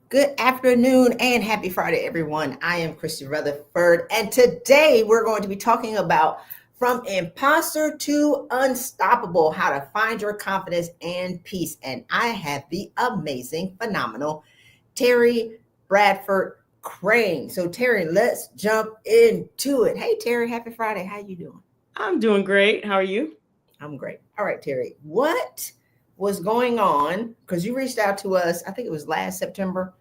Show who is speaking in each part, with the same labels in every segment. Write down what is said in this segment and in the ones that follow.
Speaker 1: Good afternoon and happy Friday, everyone. I am Christy Rutherford, and today we're going to be talking about from imposter to unstoppable, how to find your confidence and peace. And I have the amazing, phenomenal Terry Bradford Crane. So, Terry, let's jump into it. Hey, Terry, happy Friday. How you doing?
Speaker 2: I'm doing great. How are you?
Speaker 1: I'm great. All right, Terry, what was going on? Because you reached out to us, I think it was last September.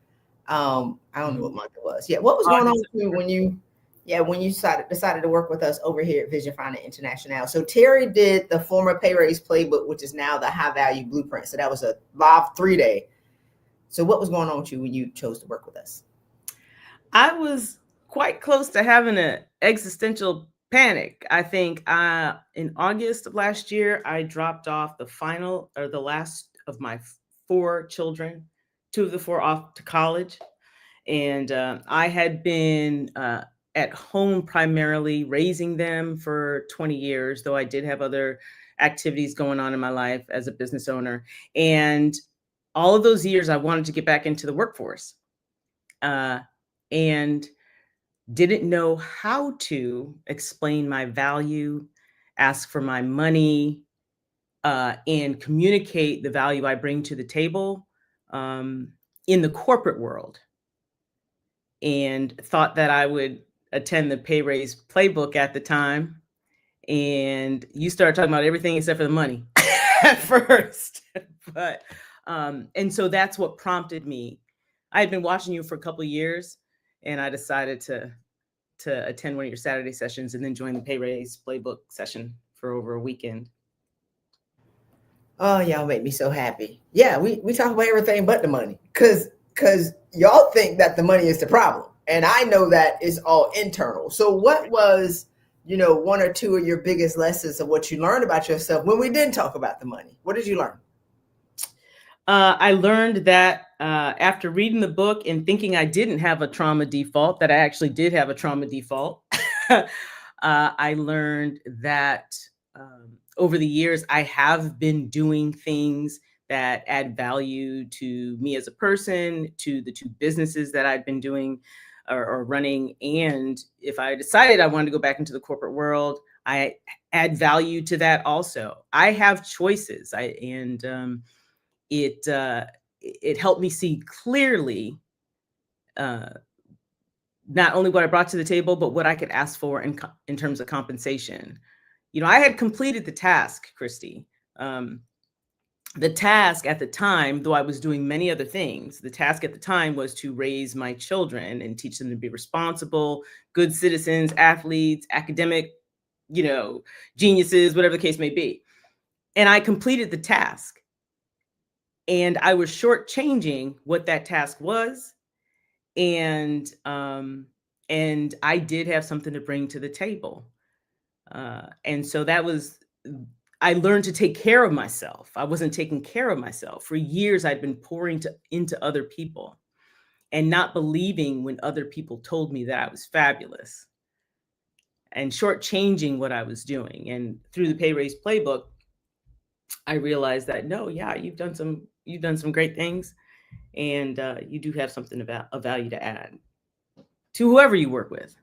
Speaker 1: I don't know what
Speaker 2: Mhm.
Speaker 1: month it was. Yeah, what was going on
Speaker 2: August,
Speaker 1: with you
Speaker 2: September.
Speaker 1: when you decided to work with us over here at Vision Finding International? So Terry did the former pay raise playbook, which is now the high value blueprint. So that was a live 3 day. So what was going on with you when you chose to work with us?
Speaker 2: I was quite close to having an existential panic. I think in August of last year, I dropped off the last of my four children, two of the four off to college. And I had been at home primarily raising them for 20 years, though I did have other activities going on in my life as a business owner. And all of those years, I wanted to get back into the workforce uh, and didn't know how to explain my value, ask for my money, and communicate the value I bring to the table um, in the corporate world, and thought that I would attend the pay raise playbook at the time. And you started talking about everything except for the money at first. But and so that's what prompted me. I had been watching you for a couple of years, and I decided to attend one of your Saturday sessions and then join the pay raise playbook session for over a weekend.
Speaker 1: Oh, y'all make me so happy. Yeah, we talk about everything but the money. Cause y'all think that the money is the problem. And I know that it's all internal. So what was, one or two of your biggest lessons of what you learned about yourself when we didn't talk about the money? What did you learn?
Speaker 2: I learned that after reading the book and thinking I didn't have a trauma default, that I actually did have a trauma default. I learned that over the years, I have been doing things that add value to me as a person, to the two businesses that I've been doing or running. And if I decided I wanted to go back into the corporate world, I add value to that also. I have choices. It helped me see clearly uh, not only what I brought to the table, but what I could ask for in terms of compensation. I had completed the task, Christy. Um, the task at the time, though I was doing many other things, the task at the time was to raise my children and teach them to be responsible, good citizens, athletes, academic, you know, geniuses, whatever the case may be. And I completed the task. And I was shortchanging what that task was, and I did have something to bring to the table, and so that was. I learned to take care of myself. I wasn't taking care of myself for years. I'd been pouring into other people and not believing when other people told me that I was fabulous and shortchanging what I was doing. And through the pay raise playbook, I realized that no, yeah, you've done some great things, and you do have something about a value to add to whoever you work with.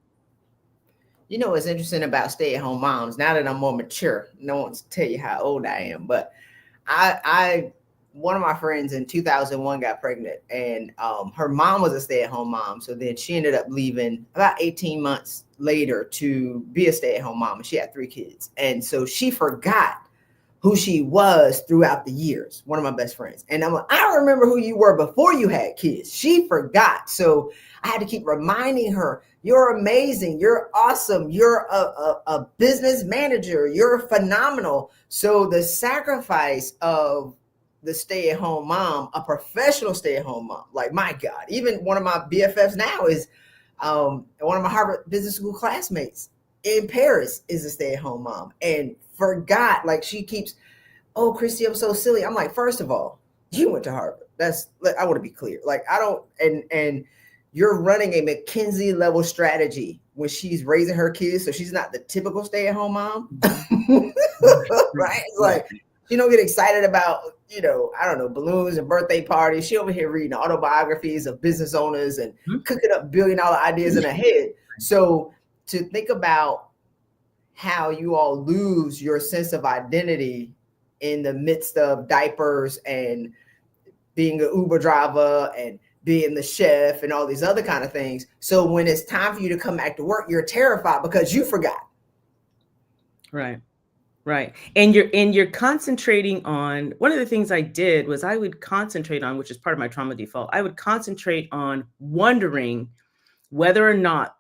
Speaker 1: You know what's interesting about stay-at-home moms? Now that I'm more mature, no one's tell you how old I am, but I one of my friends in 2001 got pregnant, and her mom was a stay-at-home mom. So then she ended up leaving about 18 months later to be a stay-at-home mom, and she had 3 kids, and so she forgot who she was throughout the years. One of my best friends. And I'm like, I don't remember who you were before you had kids. She forgot. So I had to keep reminding her, you're amazing. You're awesome. You're a business manager. You're phenomenal. So the sacrifice of the stay-at-home mom, a professional stay-at-home mom, like my God, even one of my BFFs now is one of my Harvard Business School classmates in Paris is a stay-at-home mom and forgot, like she keeps, oh, Christy, I'm so silly. I'm like, first of all, you went to Harvard. That's, I want to be clear. Like, I don't, and you're running a McKinsey level strategy when she's raising her kids. So she's not the typical stay-at-home mom.
Speaker 2: Mhm.
Speaker 1: Right? It's
Speaker 2: Right.
Speaker 1: like, She don't get excited about, I don't know, balloons and birthday parties. She over here reading autobiographies of business owners and cooking up billion-dollar ideas in her head. So to think about how you all lose your sense of identity in the midst of diapers and being an Uber driver and being the chef and all these other kind of things. So when it's time for you to come back to work, you're terrified because you forgot.
Speaker 2: Right. Right. And you're concentrating on, one of the things I did was I would concentrate on, which is part of my trauma default. I would concentrate on wondering whether or not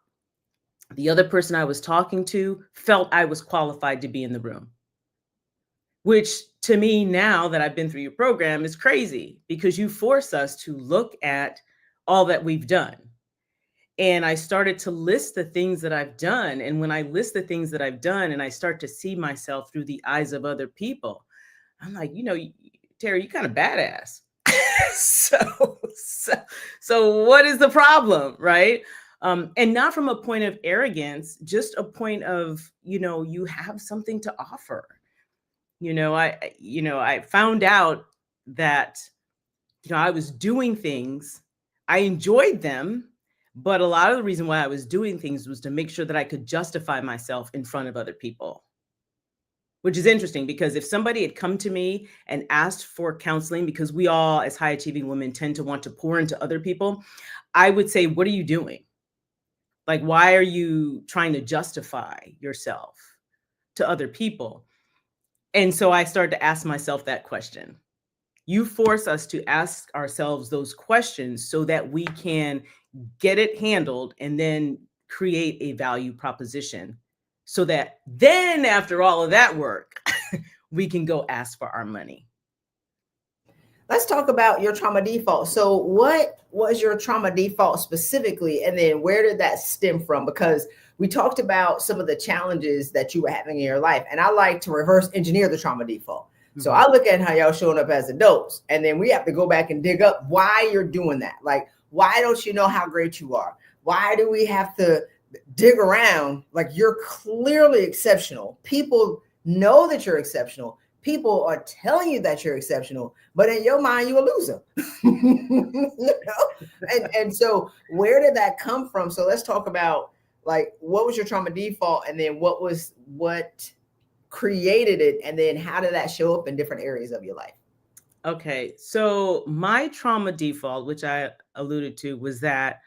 Speaker 2: the other person I was talking to felt I was qualified to be in the room. Which to me, now that I've been through your program, is crazy, because you force us to look at all that we've done. And I started to list the things that I've done. And when I list the things that I've done and I start to see myself through the eyes of other people, I'm like, Terry, you kind of badass. So what is the problem, right? And not from a point of arrogance, just a point of, you have something to offer. I found out that, I was doing things, I enjoyed them, but a lot of the reason why I was doing things was to make sure that I could justify myself in front of other people. Which is interesting, because if somebody had come to me and asked for counseling, because we all as high achieving women tend to want to pour into other people, I would say, what are you doing? Like, why are you trying to justify yourself to other people? And so I started to ask myself that question. You force us to ask ourselves those questions so that we can get it handled and then create a value proposition, so that then after all of that work, we can go ask for our money.
Speaker 1: Let's talk about your trauma default. So what was your trauma default specifically? And then where did that stem from? Because we talked about some of the challenges that you were having in your life. And I like to reverse engineer the trauma default. So I look at how y'all showing up as adults, and then we have to go back and dig up why you're doing that. Like, why don't you know how great you are? Why do we have to dig around? Like, you're clearly exceptional. People know that you're exceptional. People are telling you that you're exceptional, but in your mind, you're a loser. And so where did that come from? So let's talk about, like, what was your trauma default, and then what created it, and then how did that show up in different areas of your life?
Speaker 2: Okay, so my trauma default, which I alluded to, was that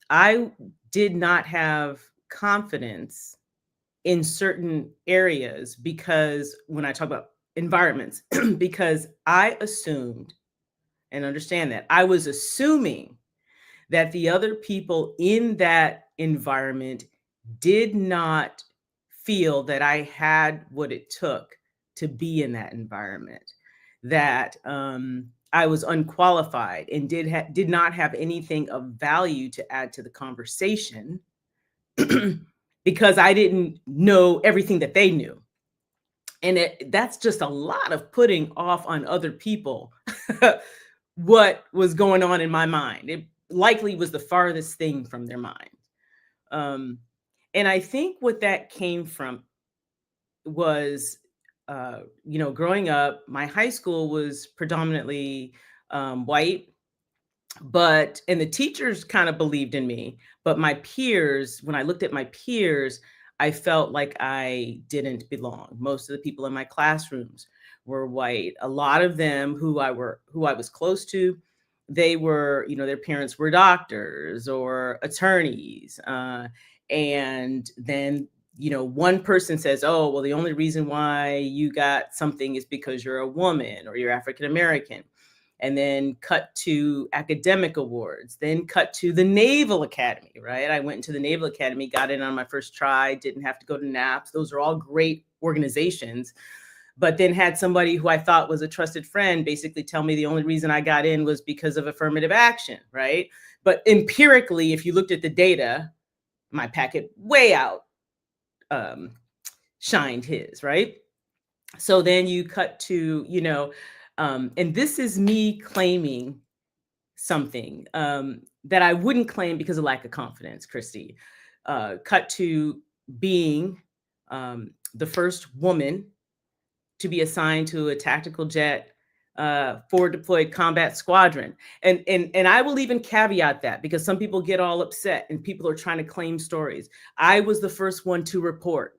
Speaker 2: I did not have confidence in certain areas, because when I talk about environments, because I assumed, and understand that, I was assuming that the other people in that environment did not feel that I had what it took to be in that environment, that I was unqualified and did not have anything of value to add to the conversation, because I didn't know everything that they knew. And that's just a lot of putting off on other people what was going on in my mind. It likely was the farthest thing from their mind. And I think what that came from was, growing up, my high school was predominantly white, and the teachers kind of believed in me. But my peers, when I looked at my peers, I felt like I didn't belong. Most of the people in my classrooms were white. A lot of them who I was close to, they were, their parents were doctors or attorneys. And then, one person says, oh, well, the only reason why you got something is because you're a woman or you're African American. And then cut to academic awards, then cut to the Naval Academy, right? I went into the Naval Academy, got in on my first try, didn't have to go to NAPS. Those are all great organizations. But then had somebody who I thought was a trusted friend basically tell me the only reason I got in was because of affirmative action, right? But empirically, if you looked at the data, my packet way out shined his, right? So then you cut to, and this is me claiming something that I wouldn't claim because of lack of confidence, Christy. Cut to being the first woman to be assigned to a tactical jet forward deployed combat squadron. And I will even caveat that, because some people get all upset and people are trying to claim stories. I was the first one to report,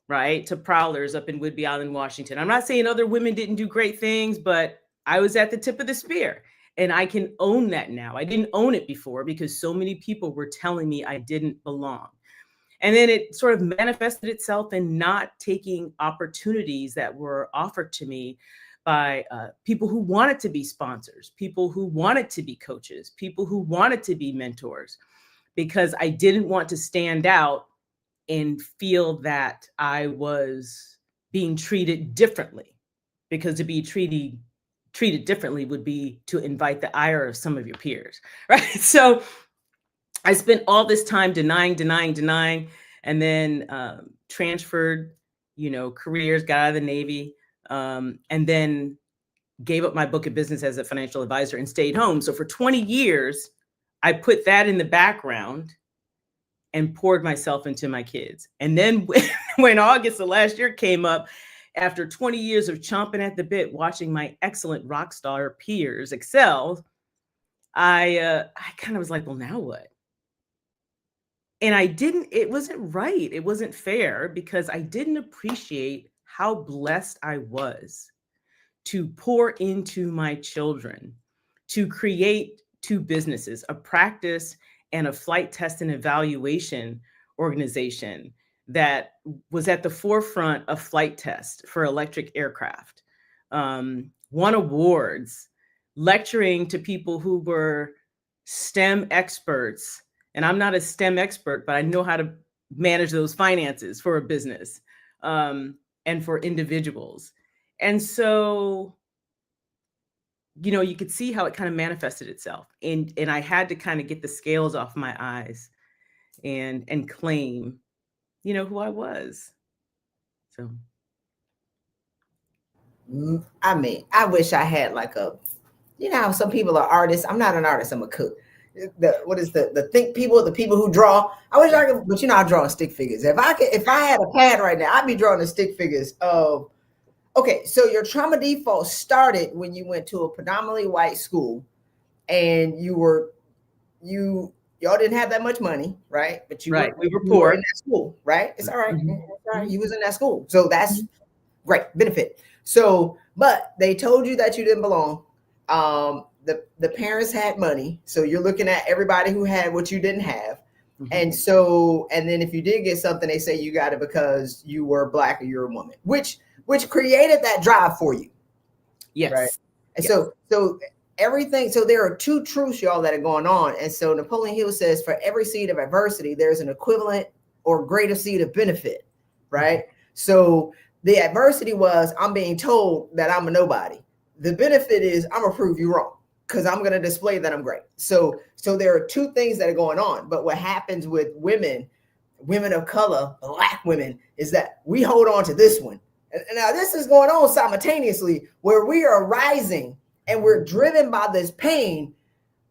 Speaker 2: right, to prowlers up in Whidbey Island, Washington. I'm not saying other women didn't do great things, but I was at the tip of the spear. And I can own that now. I didn't own it before because so many people were telling me I didn't belong. And then it sort of manifested itself in not taking opportunities that were offered to me by people who wanted to be sponsors, people who wanted to be coaches, people who wanted to be mentors, because I didn't want to stand out and feel that I was being treated differently, because to be treated differently would be to invite the ire of some of your peers, right? So I spent all this time denying, and then transferred, careers, got out of the Navy, and then gave up my book of business as a financial advisor and stayed home. So for 20 years, I put that in the background and poured myself into my kids. And then when August of last year came up, after 20 years of chomping at the bit, watching my excellent rock star peers excel, I kind of was like, well, now what? And it wasn't right. It wasn't fair, because I didn't appreciate how blessed I was to pour into my children, to create two businesses, a practice and a flight test and evaluation organization that was at the forefront of flight test for electric aircraft, won awards, lecturing to people who were STEM experts. And I'm not a STEM expert, but I know how to manage those finances for a business, and for individuals. And so, you could see how it kind of manifested itself. And I had to kind of get the scales off my eyes and claim, who I was. So.
Speaker 1: I mean, I wish I had like how some people are artists. I'm not an artist, I'm a cook. The people who draw. I wish I could, but I draw stick figures. If I had a pad right now, I'd be drawing the stick figures of. Okay, so your trauma default started when you went to a predominantly white school, and y'all didn't have that much money, right? But
Speaker 2: we were
Speaker 1: poor.
Speaker 2: Poor
Speaker 1: In that school, right? It's all right.
Speaker 2: Mm-hmm.
Speaker 1: It's all right. You was in that school, so that's great benefit. So, but they told you that you didn't belong. The parents had money, so you're looking at everybody who had what you didn't have. Mm-hmm. And then if you did get something, they say you got it because you were Black or you're a woman, which created that drive for you.
Speaker 2: Yes.
Speaker 1: Right. And
Speaker 2: yes.
Speaker 1: So everything, so there are two truths, y'all, that are going on. And so Napoleon Hill says, for every seed of adversity, there's an equivalent or greater seed of benefit. Right. Mm-hmm. So the adversity was, I'm being told that I'm a nobody. The benefit is I'm gonna prove you wrong, because I'm going to display that I'm great. So there are two things that are going on. But what happens with women of color, Black women, is that we hold on to this one. And now this is going on simultaneously, where we are rising and we're driven by this pain,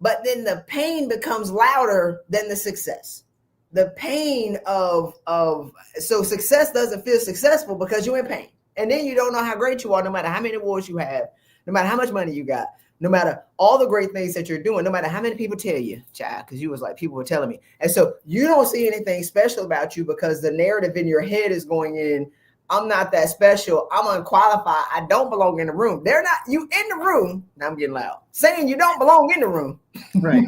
Speaker 1: but then the pain becomes louder than the success. The pain so success doesn't feel successful because you're in pain. And then you don't know how great you are, no matter how many awards you have, no matter how much money you got, no matter all the great things that you're doing, no matter how many people tell you, child, because you was like, people were telling me. And so you don't see anything special about you, because the narrative in your head is going in, I'm not that special, I'm unqualified, I don't belong in the room. They're not, you in the room, now I'm getting loud, saying you don't belong in the room.
Speaker 2: Right.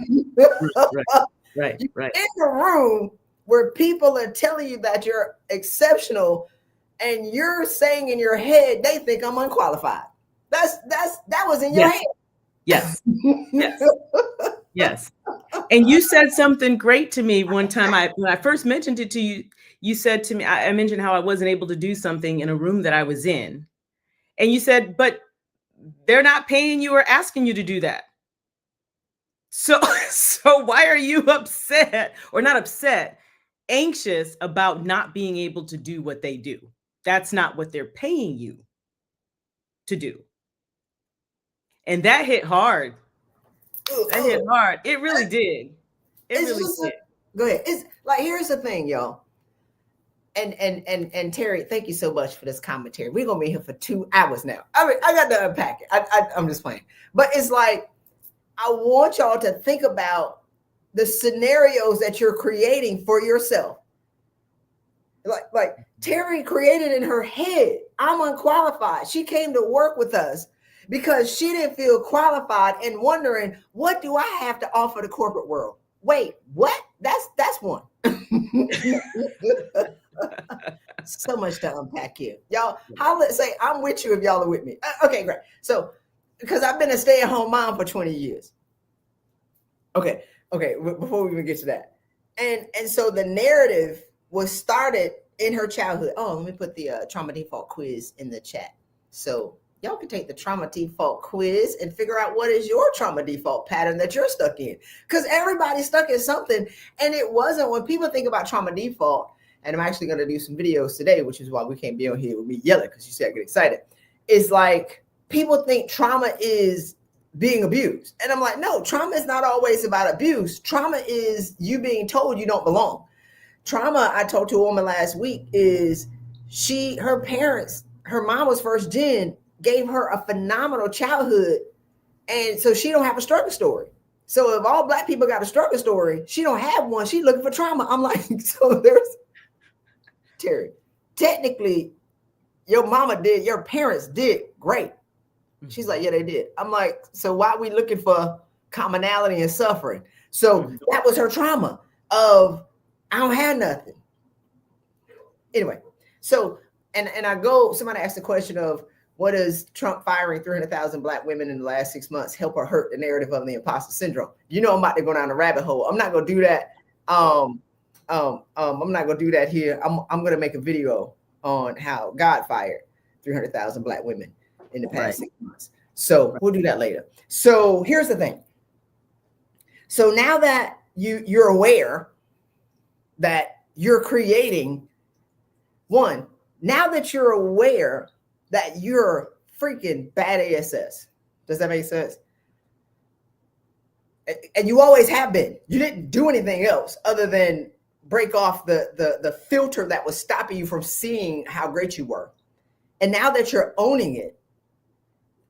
Speaker 2: Right.
Speaker 1: In the room where people are telling you that you're exceptional, and you're saying in your head, they think I'm unqualified. That was in your head.
Speaker 2: Yes. Yes. Yes. And you said something great to me one time. When I first mentioned it to you, you said to me, I mentioned how I wasn't able to do something in a room that I was in. And you said, but they're not paying you or asking you to do that. So why are you upset, or not upset, anxious about not being able to do what they do? That's not what they're paying you to do. And that hit hard. That hit hard. It really did. It really did.
Speaker 1: Go ahead. It's like, here's the thing, y'all. And Terry, thank you so much for this commentary. We're gonna be here for 2 hours now. I mean, I got to unpack it. I'm just playing, but it's like I want y'all to think about the scenarios that you're creating for yourself. Like Terry created in her head, I'm unqualified. She came to work with us because she didn't feel qualified and wondering, what do I have to offer the corporate world? Wait, what? That's one. So much to unpack here. Y'all, let's say I'm with you if y'all are with me. Okay, great. So, because I've been a stay-at-home mom for 20 years. Okay, before we even get to that. And so the narrative was started in her childhood. Oh, let me put the trauma default quiz in the chat. So y'all can take the trauma default quiz and figure out what is your trauma default pattern that you're stuck in. Because everybody's stuck in something. And it wasn't, when people think about trauma default, and I'm actually going to do some videos today, which is why we can't be on here with me yelling, because you see I get excited. It's like people think trauma is being abused. And I'm like, no, trauma is not always about abuse. Trauma is you being told you don't belong. Trauma, I talked to a woman last week, is her parents, her mom was first gen, gave her a phenomenal childhood. And so she don't have a struggle story. So if all Black people got a struggle story, she don't have one. She's looking for trauma. I'm like, so there's Terry, technically your parents did great. She's like, yeah, they did. I'm like, so why are we looking for commonality and suffering? So that was her trauma of, I don't have nothing. Anyway, so, and somebody asked the question of, what does Trump firing 300,000 Black women in the last 6 months help or hurt the narrative of the imposter syndrome? You know, I'm about to go down a rabbit hole. I'm not going to do that. I'm not going to do that here. I'm going to make a video on how God fired 300,000 Black women in the past 6 months. So we'll do that later. So here's the thing. So now that you're aware that you're creating one, now that you're aware that you're freaking bad ASS, does that make sense? And you always have been. You didn't do anything else other than break off the filter that was stopping you from seeing how great you were. And now that you're owning it,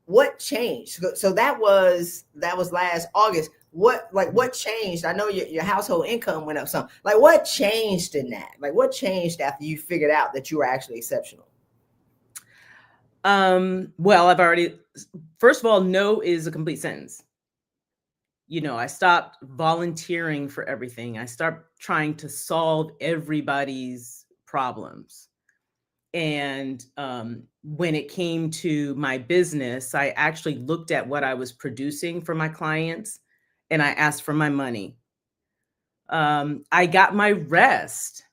Speaker 1: what changed? So that was last August. What changed? I know your household income went up some. Like, what changed in that? Like, what changed after you figured out that you were actually exceptional?
Speaker 2: Well, first of all, no is a complete sentence. You know, I stopped volunteering for everything. I stopped trying to solve everybody's problems. And when it came to my business, I actually looked at what I was producing for my clients and I asked for my money. I got my rest.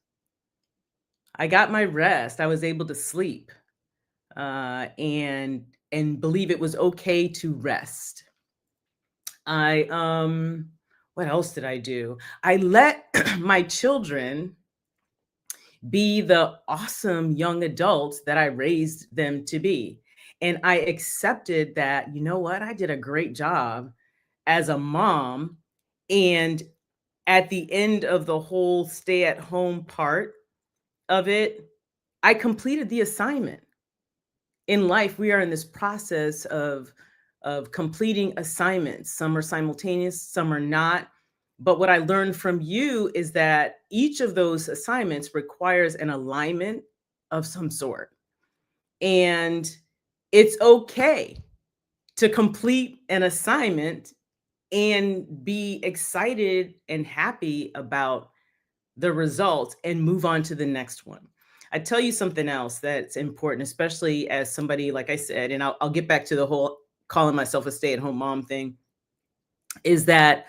Speaker 2: I was able to sleep and believe it was okay to rest. What else did I do? I let my children be the awesome young adults that I raised them to be. And I accepted that, you know what, I did a great job as a mom. And at the end of the whole stay-at-home part of it, I completed the assignment. In life, we are in this process of completing assignments. Some are simultaneous, some are not. But what I learned from you is that each of those assignments requires an alignment of some sort. And it's okay to complete an assignment and be excited and happy about the results and move on to the next one. I tell you something else that's important, especially as somebody, like I said, and I'll get back to the whole calling myself a stay-at-home mom thing, is that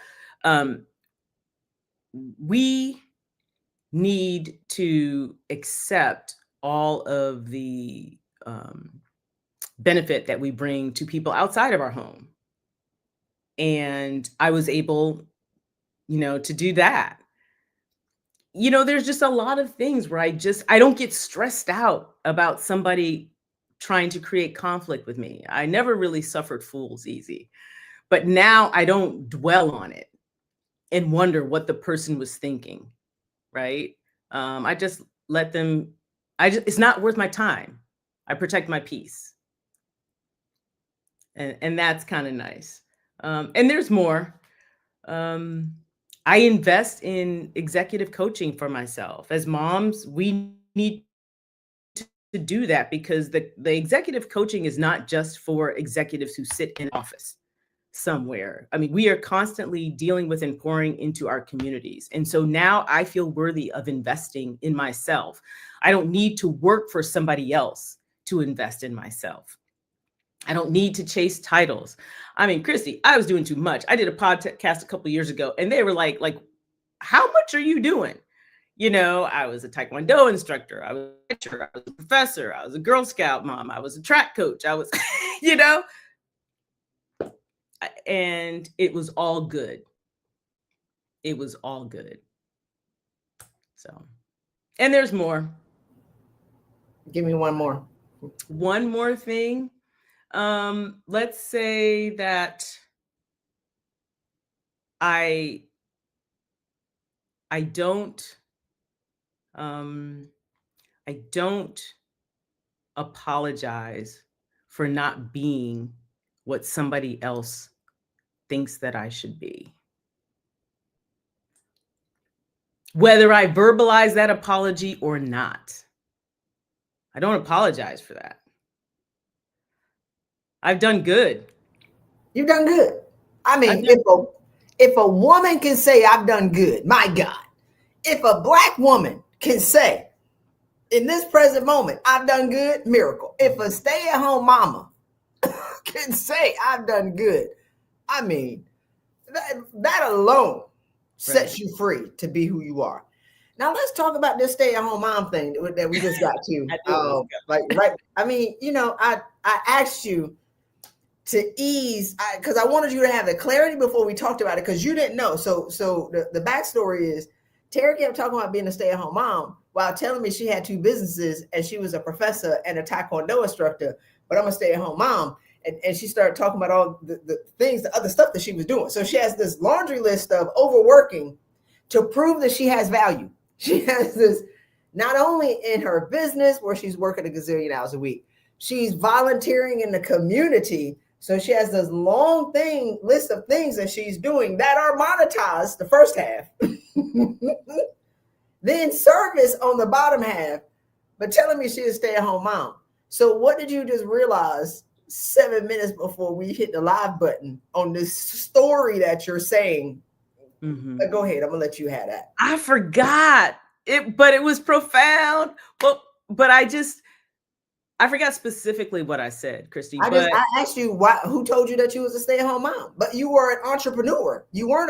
Speaker 2: we need to accept all of the benefit that we bring to people outside of our home. And I was able, to do that. There's just a lot of things where I don't get stressed out about somebody trying to create conflict with me. I never really suffered fools easy, but now I don't dwell on it and wonder what the person was thinking, right? I just let them, it's not worth my time. I protect my peace. And that's kind of nice. And there's more. I invest in executive coaching for myself. As moms, we need to do that because the executive coaching is not just for executives who sit in office somewhere. I mean, we are constantly dealing with and pouring into our communities. And so now I feel worthy of investing in myself. I don't need to work for somebody else to invest in myself. I don't need to chase titles. I mean, Christy, I was doing too much. I did a podcast a couple of years ago and they were like, how much are you doing? You know, I was a Taekwondo instructor. I was a teacher. I was a professor. I was a Girl Scout mom. I was a track coach. I was, you know, and it was all good. It was all good. So, and there's more.
Speaker 1: Give me one more.
Speaker 2: One more thing. Let's say that I don't apologize for not being what somebody else thinks that I should be. Whether I verbalize that apology or not, I don't apologize for that. I've done good.
Speaker 1: You've done good. I mean, if a woman can say I've done good, my God, if a Black woman can say in this present moment, I've done good, miracle. If a stay-at-home mama can say I've done good, I mean, that alone sets you free to be who you are. Now let's talk about this stay-at-home mom thing that we just got to. Right. I mean, you know, I asked you to ease because I wanted you to have the clarity before we talked about it because you didn't know. So the backstory is Terry kept talking about being a stay-at-home mom while telling me she had two businesses and she was a professor and a Taekwondo instructor, but I'm a stay-at-home mom. And she started talking about all the things, the other stuff that she was doing. So she has this laundry list of overworking to prove that she has value. She has this not only in her business where she's working a gazillion hours a week, she's volunteering in the community. So she has this long list of things that she's doing that are monetized, the first half. Then service on the bottom half, but telling me she's a stay-at-home mom. So what did you just realize 7 minutes before we hit the live button on this story that you're saying? Mm-hmm. Go ahead. I'm gonna let you have that.
Speaker 2: I forgot it, but it was profound. But I forgot specifically what I said, Christy.
Speaker 1: I asked you who told you that you was a stay-at-home mom, but you were an entrepreneur. You weren't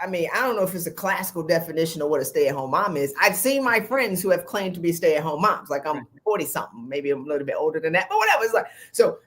Speaker 1: I mean, I don't know if it's a classical definition of what a stay-at-home mom is. I've seen my friends who have claimed to be stay-at-home moms. Like I'm 40 something, maybe I'm a little bit older than that, but whatever. It's like, so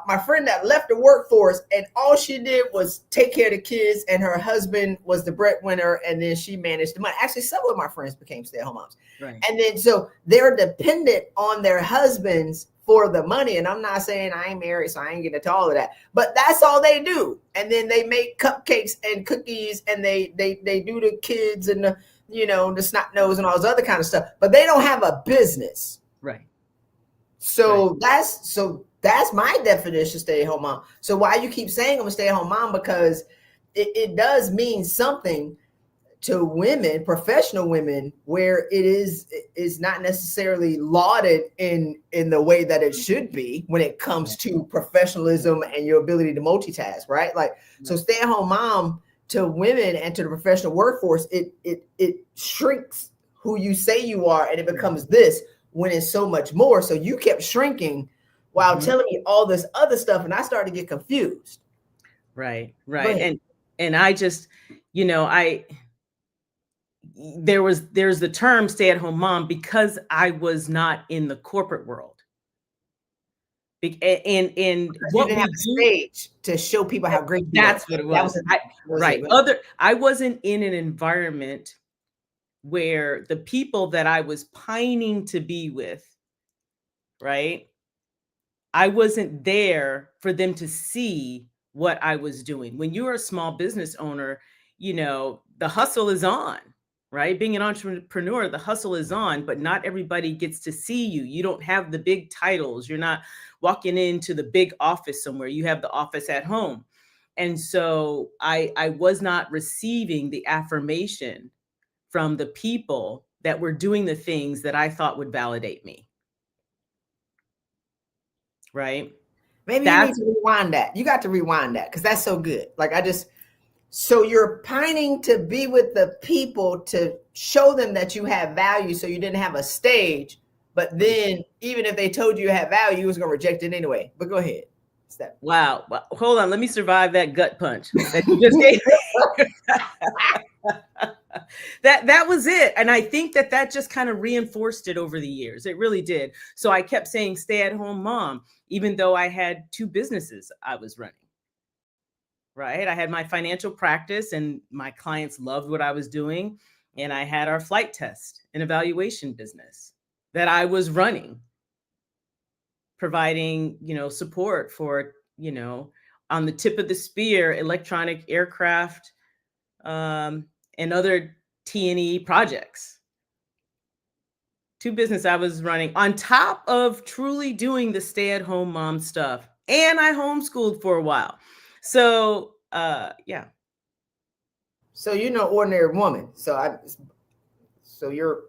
Speaker 1: my friend that left the workforce and all she did was take care of the kids and her husband was the breadwinner. And then she managed the money. Actually, several of my friends became stay-at-home moms. Right. And then, so they're dependent on their husbands for the money. And I'm not saying I ain't married, so I ain't getting into all of that, but that's all they do. And then they make cupcakes and cookies and they do the kids and the, you know, the snot nose and all this other kind of stuff, but they don't have a business.
Speaker 2: Right.
Speaker 1: So that's my definition of stay-at-home mom. So why you keep saying I'm a stay-at-home mom, because it does mean something to women, professional women, where it is not necessarily lauded in the way that it should be when it comes to professionalism and your ability to multitask, right? Like, so stay-at-home mom to women and to the professional workforce, it shrinks who you say you are, and it becomes this when it's so much more. So you kept shrinking while telling me all this other stuff, and I started to get confused.
Speaker 2: Right. And I just, you know, there's the term stay-at-home mom because I was not in the corporate world. And what
Speaker 1: you didn't have a stage to show people how great you
Speaker 2: that's what it was. I wasn't in an environment where the people that I was pining to be with, right? I wasn't there for them to see what I was doing. When you're a small business owner, the hustle is on, right? Being an entrepreneur, the hustle is on, but not everybody gets to see you. You don't have the big titles. You're not walking into the big office somewhere. You have the office at home. And so I was not receiving the affirmation from the people that were doing the things that I thought would validate me. Right?
Speaker 1: Maybe you need to rewind that. You got to rewind that because that's so good. So you're pining to be with the people to show them that you have value, so you didn't have a stage. But then even if they told you have value, you was going to reject it anyway. But go ahead. Step.
Speaker 2: Wow. Well, hold on. Let me survive that gut punch that you just gave. That was it. And I think that just kind of reinforced it over the years. It really did. So I kept saying stay-at-home mom, even though I had 2 businesses I was running. Right. I had my financial practice and my clients loved what I was doing. And I had our flight test and evaluation business that I was running, providing, support for, on the tip of the spear, electronic aircraft, and other T&E projects. 2 businesses I was running on top of truly doing the stay-at-home mom stuff. And I homeschooled for a while. So, yeah.
Speaker 1: So ordinary woman. So you're,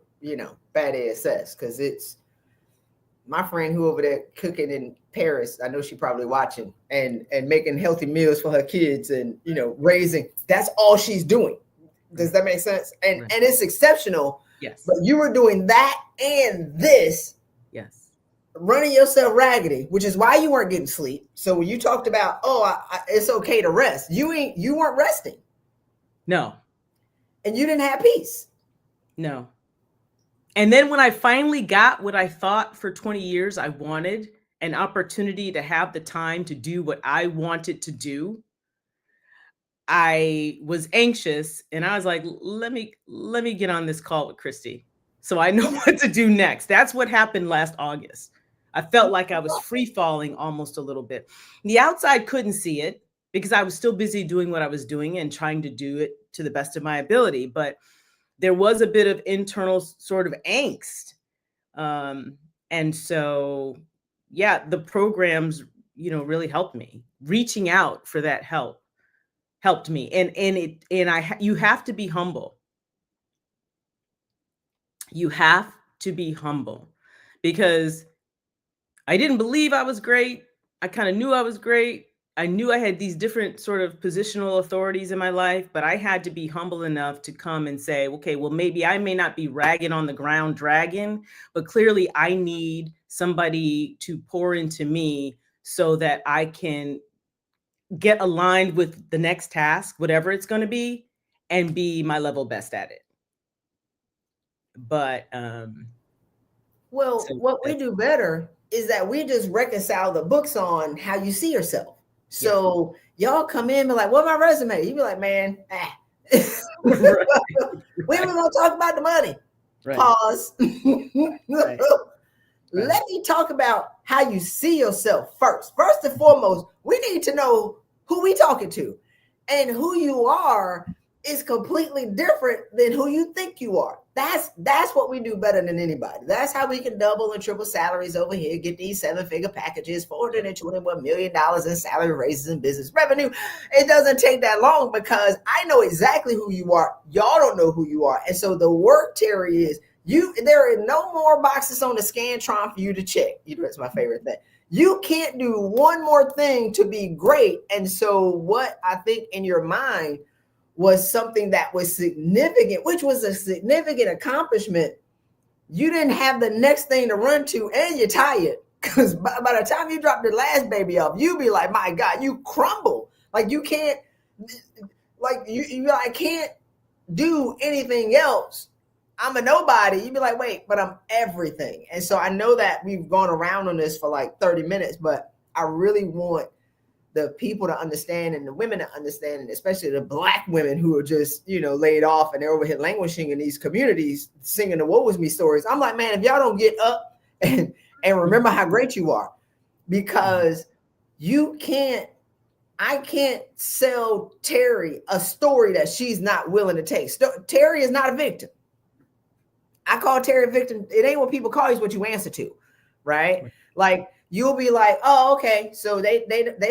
Speaker 1: badass sis, because it's my friend who over there cooking in Paris. I know she probably watching and making healthy meals for her kids and, raising. That's all she's doing. Does that make sense? And
Speaker 2: Right.
Speaker 1: And it's exceptional.
Speaker 2: Yes.
Speaker 1: But you were doing that and this.
Speaker 2: Yes.
Speaker 1: Running yourself raggedy, which is why you weren't getting sleep. So when you talked about, it's okay to rest, you weren't resting.
Speaker 2: No.
Speaker 1: And you didn't have peace.
Speaker 2: No. And then when I finally got what I thought for 20 years I wanted, an opportunity to have the time to do what I wanted to do, I was anxious and I was like, let me get on this call with Christy so I know what to do next. That's what happened last August. I felt like I was free falling almost a little bit. The outside couldn't see it because I was still busy doing what I was doing and trying to do it to the best of my ability. But there was a bit of internal sort of angst. And so, yeah, the programs, really helped me. Reaching out for that help helped me. You have to be humble. You have to be humble because I didn't believe I was great. I kind of knew I was great. I knew I had these different sort of positional authorities in my life, but I had to be humble enough to come and say, okay, well, maybe I may not be ragging on the ground dragon, but clearly I need somebody to pour into me so that I can get aligned with the next task, whatever it's going to be, and be my level best at it. But,
Speaker 1: what we do better is that we just reconcile the books on how you see yourself. So y'all come in and be like, what my resume? You be like, man, we even gonna talk about the money. Right. Pause. Right. Let me talk about how you see yourself first. First and foremost, we need to know who we talking to, and who you are is completely different than who you think you are. That's what we do better than anybody. That's how we can double and triple salaries over here, get these 7-figure packages, $421 million in salary raises and business revenue. It doesn't take that long because I know exactly who you are. Y'all don't know who you are. And so the work, Terry, is there are no more boxes on the Scantron for you to check. That's my favorite thing. You can't do one more thing to be great. And so what I think in your mind was something that was significant, which was a significant accomplishment. You didn't have the next thing to run to, and you're tired. Because by the time you drop the last baby off, you be like, my God, you crumble. Like you can't, I can't do anything else. I'm a nobody. You'd be like, wait, but I'm everything. And so I know that we've gone around on this for like 30 minutes, but I really want the people to understand and the women to understand, and especially the Black women who are just, laid off and they're over here languishing in these communities, singing the woe is me stories. I'm like, man, if y'all don't get up and remember how great you are, because you can't I can't sell Terry a story that she's not willing to take. Terry is not a victim. I call Terry a victim. It ain't what people call you, it's what you answer to, right? Like you'll be like, oh, okay. So they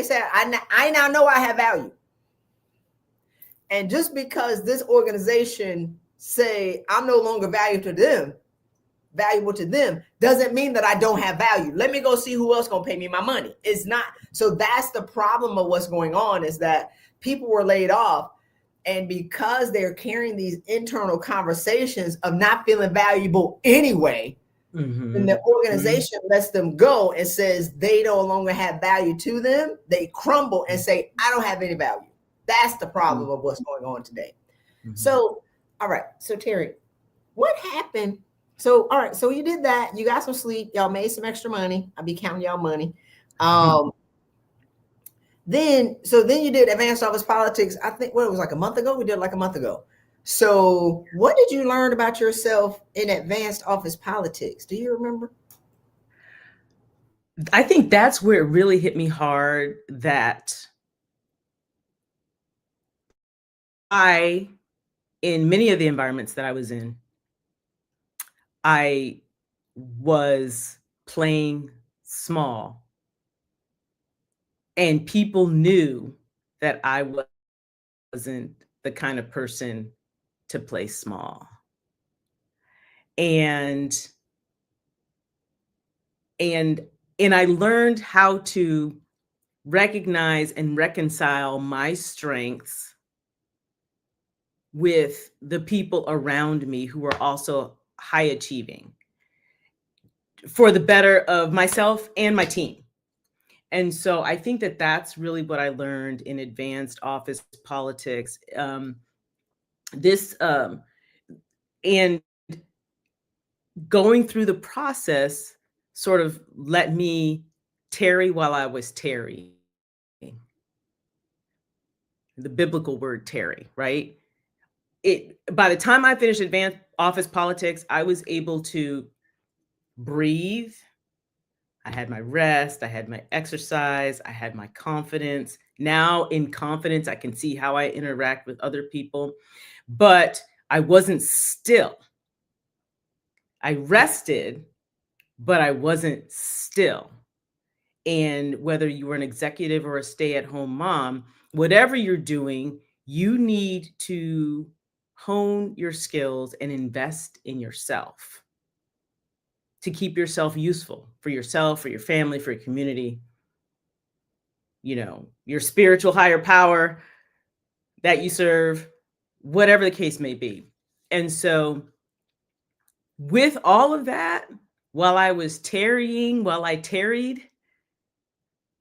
Speaker 1: said I now know I have value. And just because this organization say I'm no longer valuable to them, doesn't mean that I don't have value. Let me go see who else gonna pay me my money. It's not. So that's the problem of what's going on, is that people were laid off, and because they're carrying these internal conversations of not feeling valuable anyway, and the organization lets them go and says they no longer have value to them, they crumble and say, I don't have any value. That's the problem of what's going on today. So, all right. So Terry, what happened? So, all right. So you did that. You got some sleep. Y'all made some extra money. I'll be counting y'all money. Then you did advanced office politics. I think it was like a month ago. We did it like a month ago. So what did you learn about yourself in advanced office politics? Do you remember?
Speaker 2: I think that's where it really hit me hard, that in many of the environments that I was in, I was playing small, and people knew that I wasn't the kind of person to play small. And I learned how to recognize and reconcile my strengths with the people around me who were also high achieving for the better of myself and my team. And so I think that that's really what I learned in advanced office politics. And going through the process sort of let me tarry while I was tarrying. The biblical word tarry, right? By the time I finished advanced office politics, I was able to breathe. I had my rest, I had my exercise, I had my confidence. Now in confidence, I can see how I interact with other people, but I wasn't still. I rested, but I wasn't still. And whether you were an executive or a stay-at-home mom, whatever you're doing, you need to hone your skills and invest in yourself to keep yourself useful for yourself, for your family, for your community, your spiritual higher power that you serve, whatever the case may be. And so with all of that, while I tarried,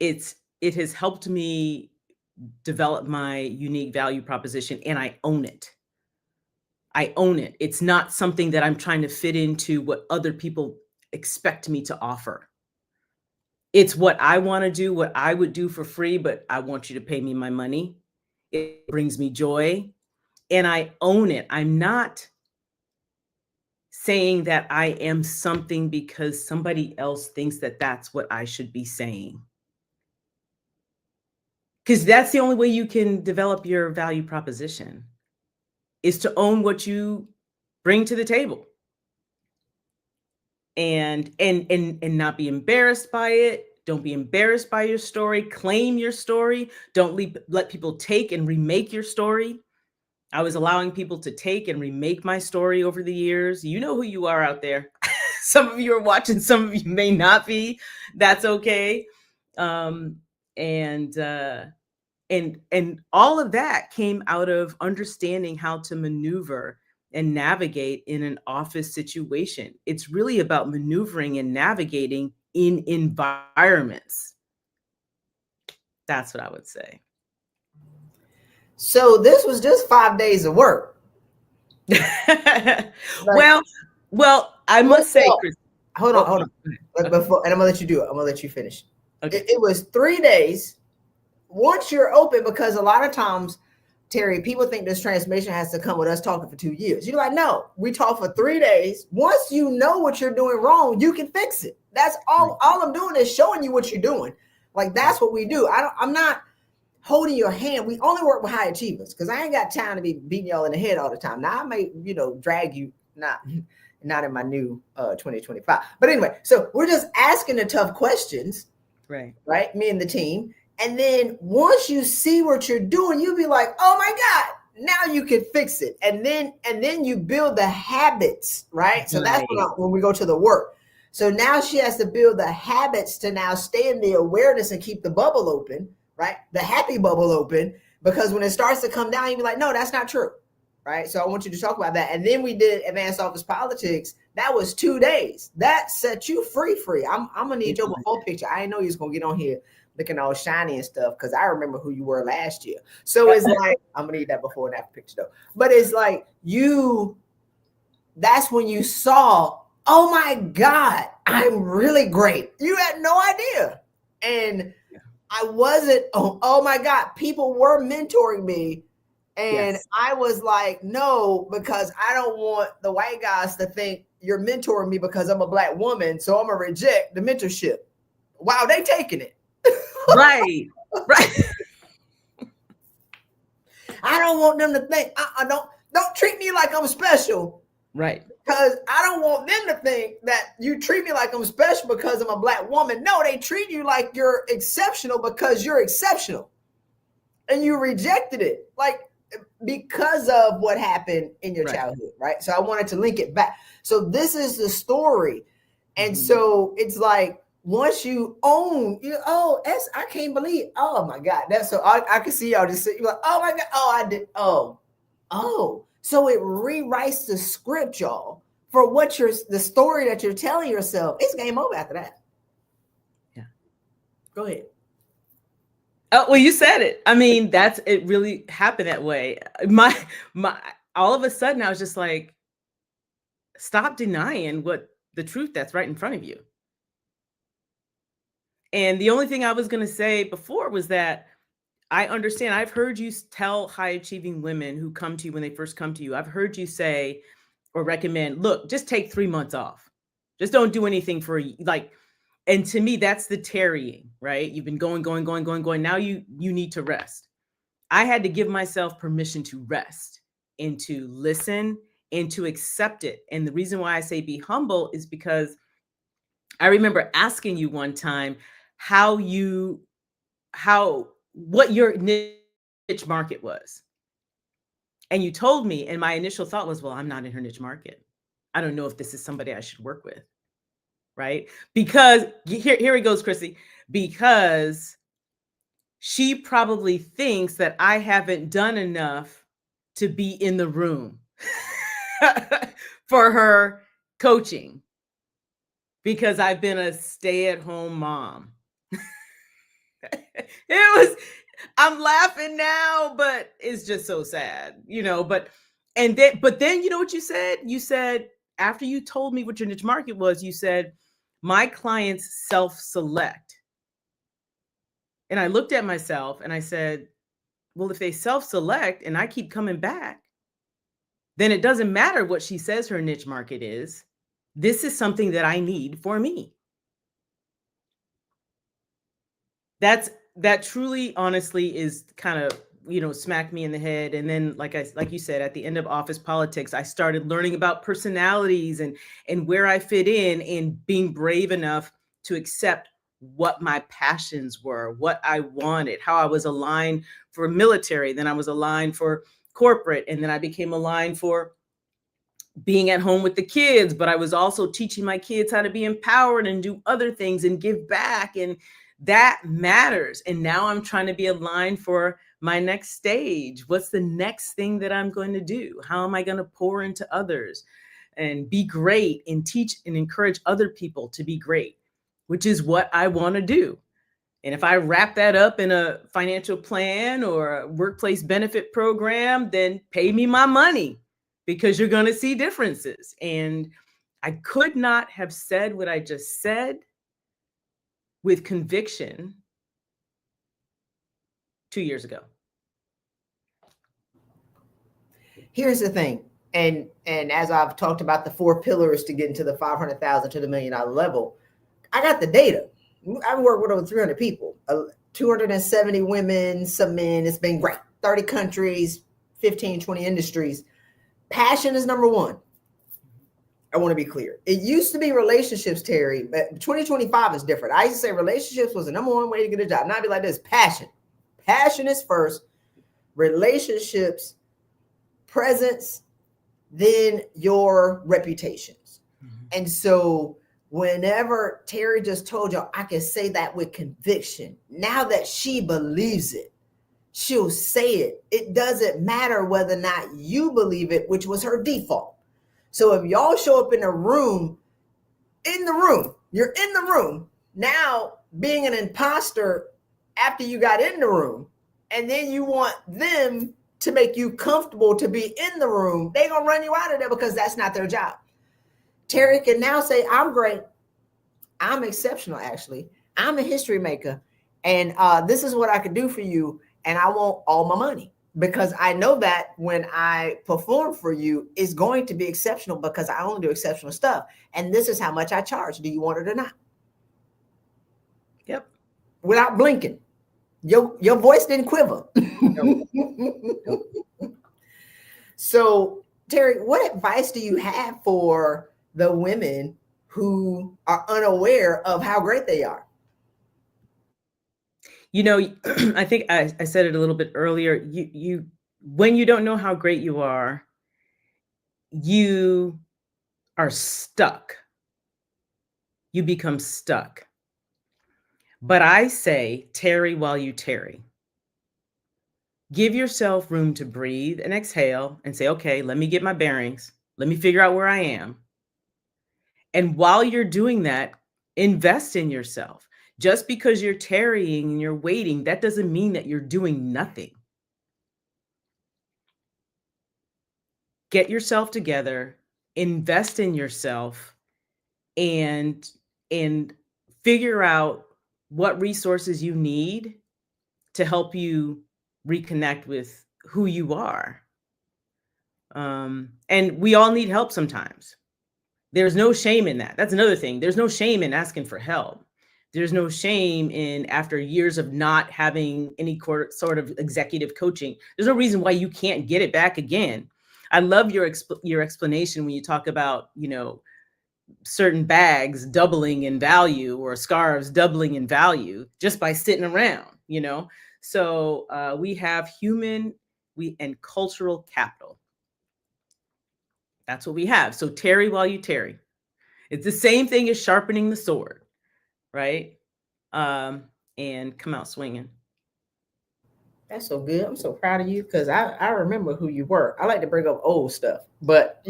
Speaker 2: it has helped me develop my unique value proposition, and I own it. It's not something that I'm trying to fit into what other people expect me to offer. It's what I want to do, what I would do for free, but I want you to pay me my money. It brings me joy, and I own it. I'm not saying that I am something because somebody else thinks that that's what I should be saying. Because that's the only way you can develop your value proposition, is to own what you bring to the table. And not be embarrassed by it. Don't be embarrassed by your story. Claim your story. Don't let people take and remake your story. I was allowing people to take and remake my story over the years. You know who you are out there. Some of you are watching, some of you may not be. That's okay. And all of that came out of understanding how to maneuver and navigate in an office situation. It's really about maneuvering and navigating in environments. That's what I would say.
Speaker 1: So this was just 5 days of work.
Speaker 2: Well, I must say, Chris,
Speaker 1: hold on. Before, and I'm gonna let you do it. I'm gonna let you finish. Okay. It was 3 days. Once you're open, because a lot of times, Terry, people think this transformation has to come with us talking for 2 years. You're like, no, we talk for 3 days. Once you know what you're doing wrong, you can fix it. That's all. All I'm doing is showing you what you're doing. Like, that's what we do. I'm not holding your hand. We only work with high achievers because I ain't got time to be beating y'all in the head all the time. Now I may, drag you, not in my new 2025. But anyway, so we're just asking the tough questions, right? Me and the team. And then once you see what you're doing, you'll be like, oh my God, now you can fix it. And then you build the habits, right? So that's when we go to the work. So now she has to build the habits to now stay in the awareness and keep the bubble open, right? The happy bubble open, because when it starts to come down, you'll be like, no, that's not true, right? So I want you to talk about that. And then we did advanced office politics. That was 2 days. That set you free. I'm gonna need your before picture. I didn't know you was gonna get on here looking all shiny and stuff, because I remember who you were last year. So it's like, I'm gonna need that before and after picture though. But it's like that's when you saw, oh my God, I'm really great. You had no idea. And I wasn't, oh my God, people were mentoring me. And I was like, no, because I don't want the white guys to think you're mentoring me because I'm a Black woman. So I'm going to reject the mentorship. Wow, they taking it.
Speaker 2: Right.
Speaker 1: I don't want them to think, don't treat me like I'm special.
Speaker 2: Right.
Speaker 1: Because I don't want them to think that you treat me like I'm special because I'm a Black woman. No, they treat you like you're exceptional because you're exceptional. And you rejected it, like, because of what happened in your childhood, right? So I wanted to link it back. So this is the story. And so it's like, once you own, I can't believe, oh my God. That's so I can see y'all just sitting like, oh my God, I did, so it rewrites the script, y'all, for the story that you're telling yourself. It's game over after that.
Speaker 2: Yeah.
Speaker 1: Go ahead.
Speaker 2: Oh, well, you said it. I mean, it really happened that way. My all of a sudden I was just like, stop denying what the truth that's right in front of you. And the only thing I was going to say before was that I understand. I've heard you tell high achieving women who come to you when they first come to you, I've heard you say or recommend, look, just take 3 months off. Just don't do anything for and to me, that's the tarrying, right? You've been going. Now you need to rest. I had to give myself permission to rest and to listen and to accept it. And the reason why I say be humble is because I remember asking you one time what your niche market was. And you told me, and my initial thought was, well, I'm not in her niche market. I don't know if this is somebody I should work with. Right? Because here it goes, Chrissy, because she probably thinks that I haven't done enough to be in the room for her coaching because I've been a stay-at-home mom. I'm laughing now, but it's just so sad, but then you know what you said? You said, after you told me what your niche market was, you said, my clients self-select. And I looked at myself and I said, well, if they self-select and I keep coming back, then it doesn't matter what she says her niche market is. This is something that I need for me. That truly, honestly, is kind of, smacked me in the head. And then, like you said, at the end of office politics, I started learning about personalities and where I fit in, and being brave enough to accept what my passions were, what I wanted, how I was aligned for military. Then I was aligned for corporate. And then I became aligned for being at home with the kids. But I was also teaching my kids how to be empowered and do other things and give back. And that matters. And now I'm trying to be aligned for my next stage. What's the next thing that I'm going to do? How am I going to pour into others and be great and teach and encourage other people to be great, which is what I want to do. And if I wrap that up in a financial plan or a workplace benefit program, then pay me my money, because you're going to see differences. And I could not have said what I just said with conviction 2 years ago.
Speaker 1: Here's the thing. And as I've talked about the 4 pillars to get into the 500,000 to the $1 million level, I got the data. I've worked with over 300 people. 270 women, some men. It's been great. 30 countries, 15, 20 industries. Passion is number one. I want to be clear. It used to be relationships, Terry, but 2025 is different. I used to say relationships was the number one way to get a job. Now I'd be like this: passion. Passion is first, relationships, presence, then your reputations. Mm-hmm. And so whenever Terry just told y'all, I can say that with conviction. Now that she believes it, she'll say it. It doesn't matter whether or not you believe it, which was her default. So if y'all show up in a room, you're in the room. Now being an imposter after you got in the room, and then you want them to make you comfortable to be in the room, they're going to run you out of there because that's not their job. Terry can now say, I'm great. I'm exceptional, actually. I'm a history maker. And this is what I could do for you. And I want all my money because I know that when I perform for you, it's going to be exceptional because I only do exceptional stuff. And this is how much I charge. Do you want it or not?
Speaker 2: Yep.
Speaker 1: Without blinking. Your voice didn't quiver. Nope. So, Terry, what advice do you have for the women who are unaware of how great they are?
Speaker 2: You know, I think I said it a little bit earlier. You when you don't know how great you are stuck. You become stuck. But I say, tarry while you tarry. Give yourself room to breathe and exhale and say, okay, let me get my bearings. Let me figure out where I am. And while you're doing that, invest in yourself. Just because you're tarrying and you're waiting, that doesn't mean that you're doing nothing. Get yourself together, invest in yourself, and figure out what resources you need to help you reconnect with who you are. And we all need help sometimes. There's no shame in that. That's another thing. There's no shame in asking for help. There's no shame in, after years of not having any sort of executive coaching, there's no reason why you can't get it back again. I love your explanation when you talk about, certain bags doubling in value or scarves doubling in value just by sitting around, So we have human and cultural capital. That's what we have. So tarry while you tarry. It's the same thing as sharpening the sword, right? And come out swinging.
Speaker 1: That's so good. I'm so proud of you because I remember who you were. I like to bring up old stuff, but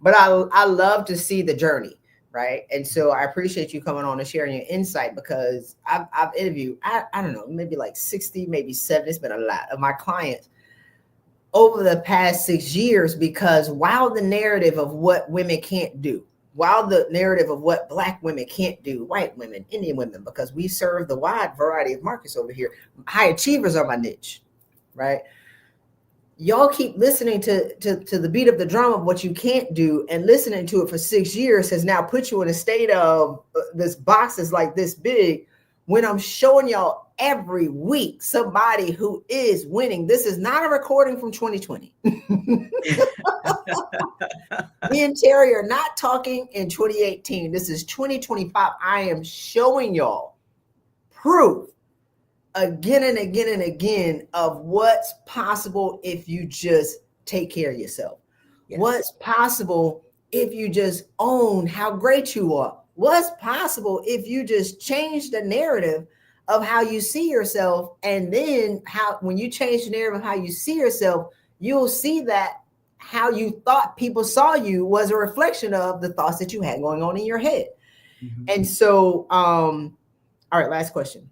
Speaker 1: but I love to see the journey, right? And so I appreciate you coming on and sharing your insight because I've interviewed I don't know, maybe like 60, maybe 70. It's been a lot of my clients over the past 6 years because while the narrative of what women can't do, while the narrative of what Black women can't do, white women, Indian women, because we serve the wide variety of markets over here. High achievers are my niche, right? Y'all keep listening to the beat of the drum of what you can't do and listening to it for 6 years has now put you in a state of this box is like this big when I'm showing y'all every week somebody who is winning. This is not a recording from 2020. Me and Terry are not talking in 2018. This is 2025. I am showing y'all proof again and again and again of what's possible if you just take care of yourself. Yes. What's possible if you just own how great you are. What's possible if you just change the narrative of how you see yourself, and then when you change the narrative of how you see yourself, you'll see that how you thought people saw you was a reflection of the thoughts that you had going on in your head. Mm-hmm. And so, all right, last question,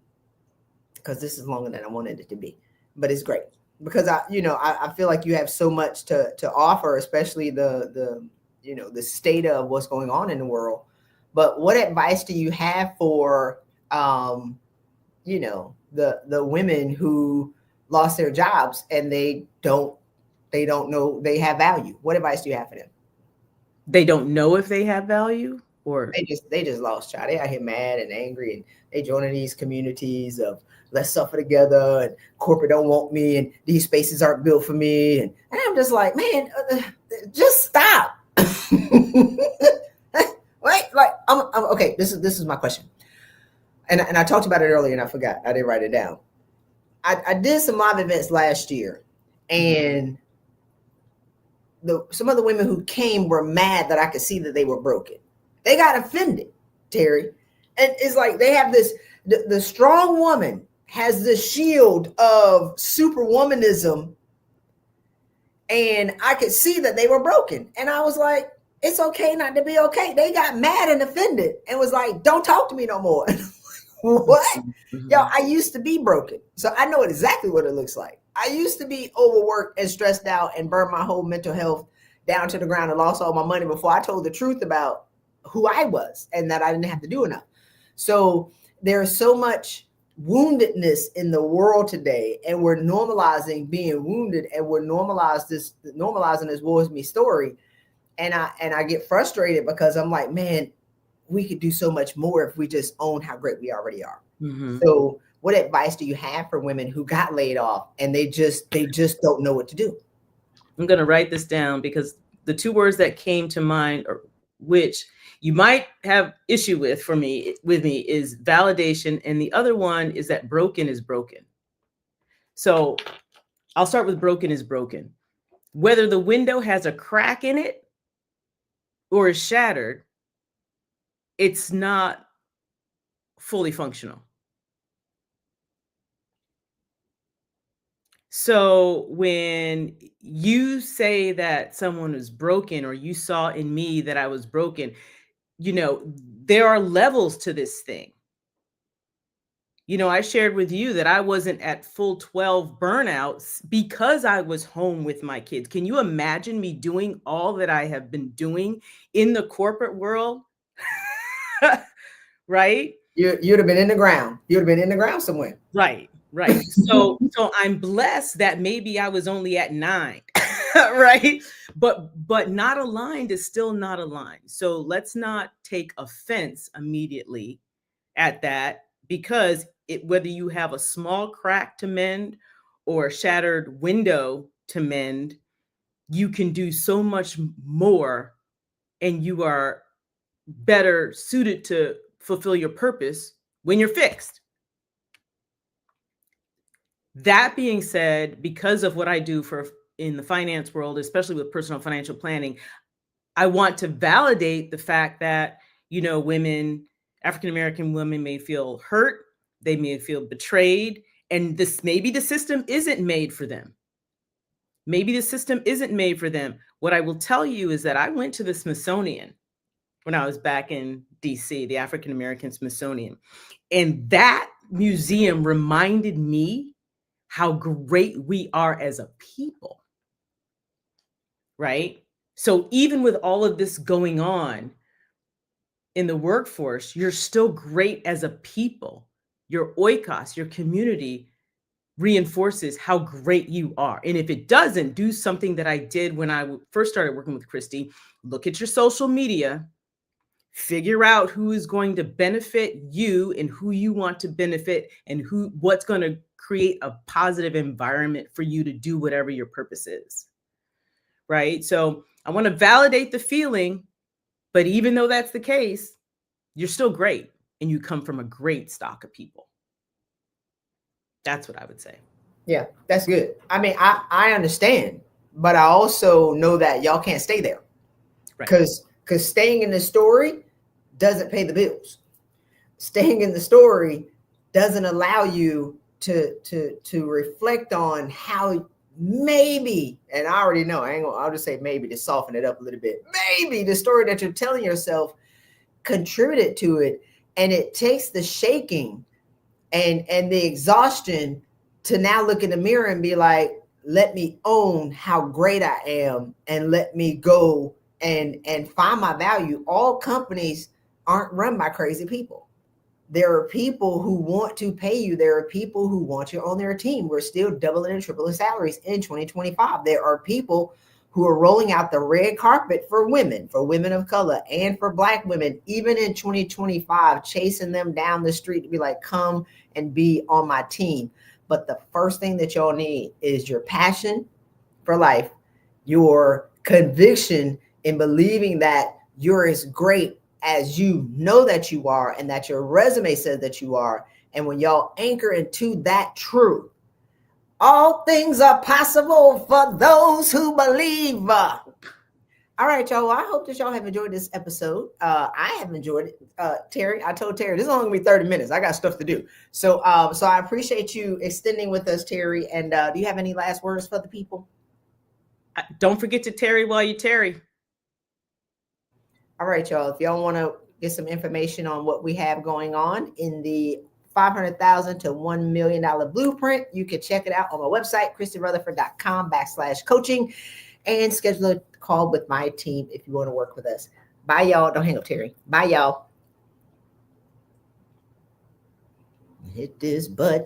Speaker 1: because this is longer than I wanted it to be, but it's great because I feel like you have so much to offer, especially the state of what's going on in the world. But what advice do you have for, the women who lost their jobs and they don't know they have value? What advice do you have for them?
Speaker 2: They don't know if they have value? Or
Speaker 1: they just lost, child. They out here mad and angry, and they joining these communities of let's suffer together, and corporate don't want me, and these spaces aren't built for me, and I'm just like, man, just stop. Right? Like, I'm okay. This is my question, and I talked about it earlier, and I forgot. I didn't write it down. I did some live events last year, and some of the women who came were mad that I could see that they were broken. They got offended, Terry. And it's like they have this, the strong woman has this shield of superwomanism. And I could see that they were broken. And I was like, it's okay not to be okay. They got mad and offended and was like, don't talk to me no more. What? Mm-hmm. Yo, I used to be broken. So I know exactly what it looks like. I used to be overworked and stressed out and burned my whole mental health down to the ground and lost all my money before I told the truth about who I was and that I didn't have to do enough. So there's so much woundedness in the world today, and we're normalizing being wounded, and we're normalizing this woe is me story. And I get frustrated because I'm like, man, we could do so much more if we just own how great we already are. Mm-hmm. So what advice do you have for women who got laid off and they just don't know what to do?
Speaker 2: I'm going to write this down because the two words that came to mind, or which you might have issue with me is validation. And the other one is that broken is broken. So I'll start with broken is broken. Whether the window has a crack in it or is shattered, it's not fully functional. So when you say that someone is broken, or you saw in me that I was broken, there are levels to this thing. I shared with you that I wasn't at full 12 burnouts because I was home with my kids. Can you imagine me doing all that I have been doing in the corporate world? Right?
Speaker 1: You'd have been in the ground. You'd have been in the ground somewhere.
Speaker 2: Right. So I'm blessed that maybe I was only at 9, right? But not aligned is still not aligned. So let's not take offense immediately at that, because whether you have a small crack to mend or a shattered window to mend, you can do so much more, and you are better suited to fulfill your purpose when you're fixed. That being said, because of what I do in the finance world, especially with personal financial planning, I want to validate the fact that, women, African-American women may feel hurt, they may feel betrayed, and maybe the system isn't made for them. Maybe the system isn't made for them. What I will tell you is that I went to the Smithsonian when I was back in DC, the African-American Smithsonian, and that museum reminded me how great we are as a people, right? So even with all of this going on in the workforce, you're still great as a people. Your oikos, your community, reinforces how great you are. And if it doesn't, do something that I did when I first started working with Christy. Look at your social media, figure out who is going to benefit you and who you want to benefit, and what's going to create a positive environment for you to do whatever your purpose is, right? So I want to validate the feeling, but even though that's the case, you're still great, and you come from a great stock of people. That's what I would say.
Speaker 1: Yeah, that's good. I mean, I understand, but I also know that y'all can't stay there, because staying in the story doesn't pay the bills. Staying in the story doesn't allow you to reflect on how maybe, and I already know, I'll just say maybe to soften it up a little bit. Maybe the story that you're telling yourself contributed to it, and it takes the shaking and the exhaustion to now look in the mirror and be like, let me own how great I am, and let me go and find my value. All companies aren't run by crazy people. There are people who want to pay you. There are people who want you on their team. We're still doubling and tripling salaries in 2025. There are people who are rolling out the red carpet for women of color, and for Black women, even in 2025, chasing them down the street to be like, come and be on my team. But the first thing that y'all need is your passion for life, your conviction in believing that you're as great as you know that you are, and that your resume says that you are. And when y'all anchor into that truth, all things are possible for those who believe. All right, y'all. Well, I hope that y'all have enjoyed this episode. I have enjoyed it. Terry, I told Terry this is only gonna be 30 minutes. I got stuff to do. So I appreciate you extending with us, Terry. And do you have any last words for the people?
Speaker 2: Don't forget to Terry while you Terry.
Speaker 1: All right, y'all. If y'all want to get some information on what we have going on in the $500,000 to $1 million blueprint, you can check it out on my website, christyrutherford.com/coaching, and schedule a call with my team if you want to work with us. Bye, y'all. Don't hang up, Terry. Bye, y'all. Hit this button.